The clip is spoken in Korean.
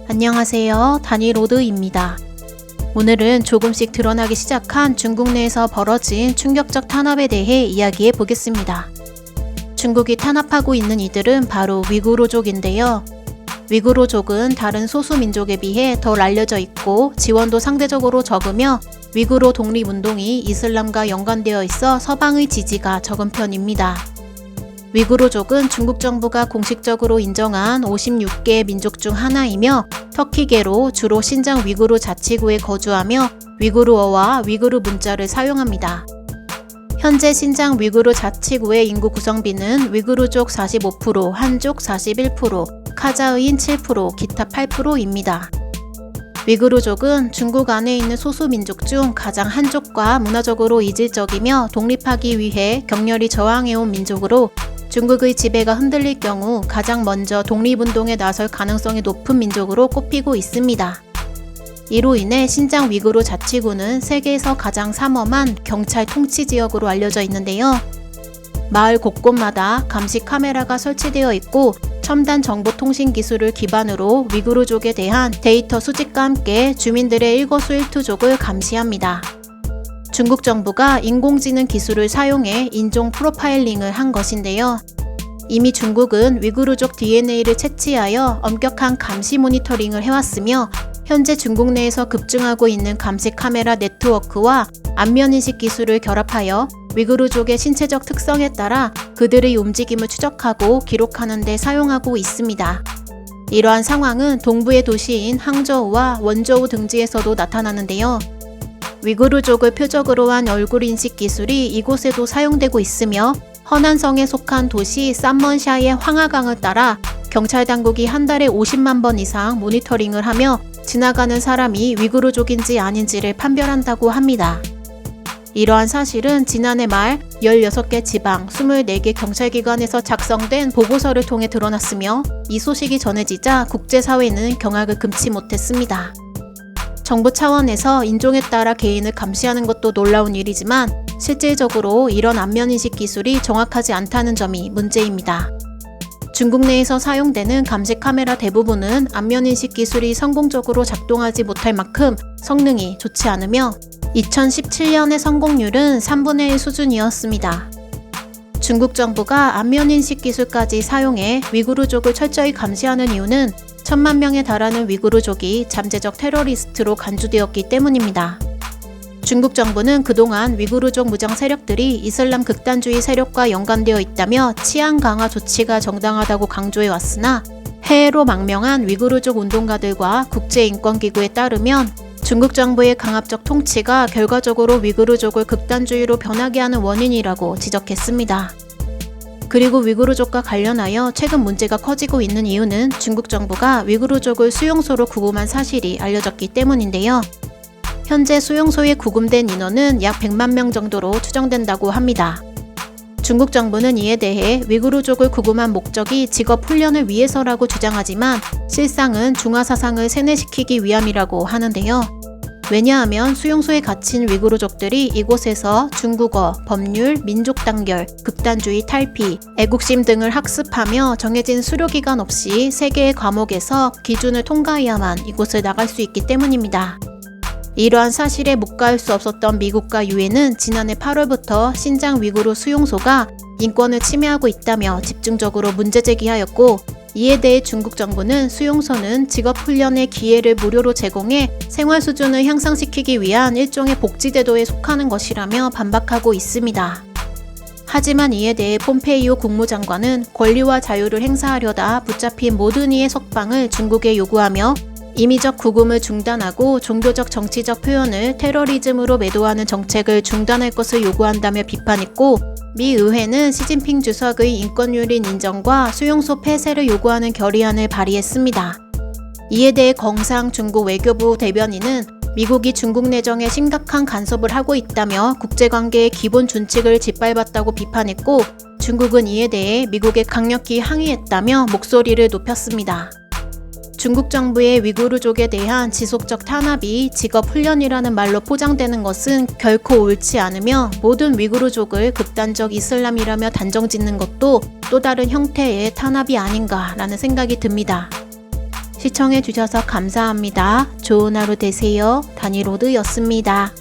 안녕하세요. 다니로드입니다. 오늘은 조금씩 드러나기 시작한 중국 내에서 벌어진 충격적 탄압에 대해 이야기해 보겠습니다. 중국이 탄압하고 있는 이들은 바로 위구르족인데요. 위구르족은 다른 소수민족에 비해 덜 알려져 있고 지원도 상대적으로 적으며 위구르 독립운동이 이슬람과 연관되어 있어 서방의 지지가 적은 편입니다. 위구르족은 중국 정부가 공식적으로 인정한 56개 민족 중 하나이며 터키계로 주로 신장 위구르 자치구에 거주하며 위구르어와 위구르 문자를 사용합니다. 현재 신장 위구르 자치구의 인구 구성비는 위구르족 45%, 한족 41%, 카자흐인 7%, 기타 8%입니다. 위구르족은 중국 안에 있는 소수민족 중 가장 한족과 문화적으로 이질적이며 독립하기 위해 격렬히 저항해온 민족으로 중국의 지배가 흔들릴 경우 가장 먼저 독립운동에 나설 가능성이 높은 민족으로 꼽히고 있습니다. 이로 인해 신장 위구르 자치구는 세계에서 가장 삼엄한 경찰 통치 지역으로 알려져 있는데요. 마을 곳곳마다 감시 카메라가 설치되어 있고 첨단 정보통신 기술을 기반으로 위구르족에 대한 데이터 수집과 함께 주민들의 일거수일투족을 감시합니다. 중국 정부가 인공지능 기술을 사용해 인종 프로파일링을 한 것인데요. 이미 중국은 위구르족 DNA를 채취하여 엄격한 감시 모니터링을 해왔으며 현재 중국 내에서 급증하고 있는 감시 카메라 네트워크와 안면인식 기술을 결합하여 위구르족의 신체적 특성에 따라 그들의 움직임을 추적하고 기록하는 데 사용하고 있습니다. 이러한 상황은 동부의 도시인 항저우와 원저우 등지에서도 나타나는데요. 위구르족을 표적으로 한 얼굴 인식 기술이 이곳에도 사용되고 있으며 허난성에 속한 도시 쌈먼샤의 황하강을 따라 경찰 당국이 한 달에 50만 번 이상 모니터링을 하며 지나가는 사람이 위구르족인지 아닌지를 판별한다고 합니다. 이러한 사실은 지난해 말 16개 지방 24개 경찰기관에서 작성된 보고서를 통해 드러났으며 이 소식이 전해지자 국제사회는 경악을 금치 못했습니다. 정부 차원에서 인종에 따라 개인을 감시하는 것도 놀라운 일이지만 실질적으로 이런 안면인식 기술이 정확하지 않다는 점이 문제입니다. 중국 내에서 사용되는 감시 카메라 대부분은 안면인식 기술이 성공적으로 작동하지 못할 만큼 성능이 좋지 않으며 2017년의 성공률은 3분의 1 수준이었습니다. 중국 정부가 안면인식 기술까지 사용해 위구르족을 철저히 감시하는 이유는 1000만 명에 달하는 위구르족이 잠재적 테러리스트로 간주되었기 때문입니다. 중국 정부는 그동안 위구르족 무장 세력들이 이슬람 극단주의 세력과 연관되어 있다며 치안 강화 조치가 정당하다고 강조해 왔으나 해외로 망명한 위구르족 운동가들과 국제인권기구에 따르면 중국 정부의 강압적 통치가 결과적으로 위구르족을 극단주의로 변하게 하는 원인이라고 지적했습니다. 그리고 위구르족과 관련하여 최근 문제가 커지고 있는 이유는 중국 정부가 위구르족을 수용소로 구금한 사실이 알려졌기 때문인데요. 현재 수용소에 구금된 인원은 약 100만 명 정도로 추정된다고 합니다. 중국 정부는 이에 대해 위구르족을 구금한 목적이 직업 훈련을 위해서라고 주장하지만 실상은 중화 사상을 세뇌시키기 위함이라고 하는데요. 왜냐하면 수용소에 갇힌 위구르족들이 이곳에서 중국어, 법률, 민족 단결, 극단주의 탈피, 애국심 등을 학습하며 정해진 수료기간 없이 3개의 과목에서 기준을 통과해야만 이곳을 나갈 수 있기 때문입니다. 이러한 사실에 묵과할 수 없었던 미국과 유엔은 지난해 8월부터 신장 위구르 수용소가 인권을 침해하고 있다며 집중적으로 문제 제기하였고 이에 대해 중국 정부는 수용소는 직업훈련의 기회를 무료로 제공해 생활 수준을 향상시키기 위한 일종의 복지제도에 속하는 것이라며 반박하고 있습니다. 하지만 이에 대해 폼페이오 국무장관은 권리와 자유를 행사하려다 붙잡힌 모든 이의 석방을 중국에 요구하며 임의적 구금을 중단하고 종교적 정치적 표현을 테러리즘으로 매도하는 정책을 중단할 것을 요구한다며 비판했고 미 의회는 시진핑 주석의 인권유린 인정과 수용소 폐쇄를 요구하는 결의안을 발의했습니다. 이에 대해 경상 중국 외교부 대변인은 미국이 중국 내정에 심각한 간섭을 하고 있다며 국제관계의 기본 준칙을 짓밟았다고 비판했고 중국은 이에 대해 미국에 강력히 항의했다며 목소리를 높였습니다. 중국 정부의 위구르족에 대한 지속적 탄압이 직업훈련이라는 말로 포장되는 것은 결코 옳지 않으며 모든 위구르족을 극단적 이슬람이라며 단정짓는 것도 또 다른 형태의 탄압이 아닌가라는 생각이 듭니다. 시청해주셔서 감사합니다. 좋은 하루 되세요. 다니로드였습니다.